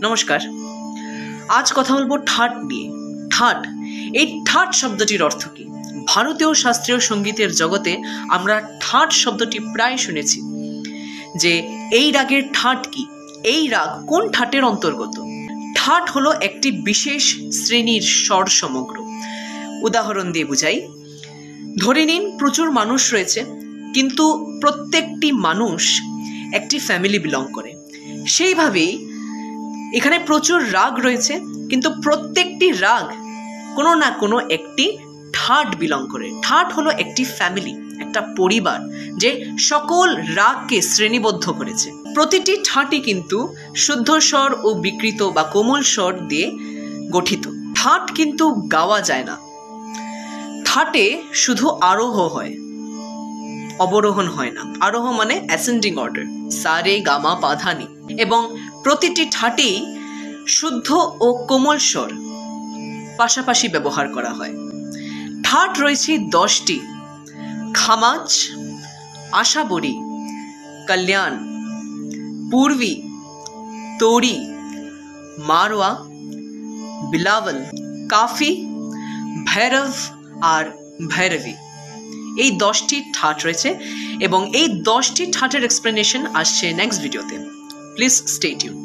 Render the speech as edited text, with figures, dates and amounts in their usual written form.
নমস্কার। আজ কথা বলবো ঠাট নিয়ে। ঠাট, এই ঠাট শব্দটির অর্থ কি? ভারতীয় শাস্ত্রীয় সঙ্গীতের জগতে আমরা ঠাট শব্দটি প্রায় শুনেছি, যে এই রাগের ঠাট কি, এই রাগ কোন ঠাটের অন্তর্গত। ঠাট হলো একটি বিশেষ শ্রেণীর স্বর সমগ্র। উদাহরণ দিয়ে বুঝাই। ধরে নিন প্রচুর মানুষ রয়েছে, কিন্তু প্রত্যেকটি মানুষ একটি ফ্যামিলি বিলং করে। সেইভাবেই এখানে প্রচুর রাগ রয়েছে, কিন্তু প্রত্যেকটি রাগ কোনো না কোনো একটি ঠাট বিলং করে। ঠাট হলো একটি ফ্যামিলি, একটা পরিবার, যে সকল রাগকে শ্রেণীবদ্ধ করেছে। প্রতিটি ঠাটই কিন্তু শুদ্ধ স্বর ও বিকৃত বা কোমল স্বর দিয়ে গঠিত। ঠাট কিন্তু গাওয়া যায় না। ঠাটে শুধু আরোহ হয়, অবরোহণ হয় না। আরোহ মানে অ্যাসেন্ডিং অর্ডার, সা রে গা মা পা ধা নি। এবং প্রতিটি ঠাটেই শুদ্ধ ও কোমল স্বর পাশাপাশি ব্যবহার করা হয়। ঠাট রয়েছে 10টি: খামাজ, আশাবরী, কল্যাণ, পূর্বী, তোড়ি, মারওয়া, বিলাওয়াল, কাফি, ভৈরব আর ভৈরবী। এই 10টি ঠাট রয়েছে এবং এই 10টি ঠাটের এক্সপ্লেনেশন আসছে নেক্সট ভিডিওতে। Please stay tune.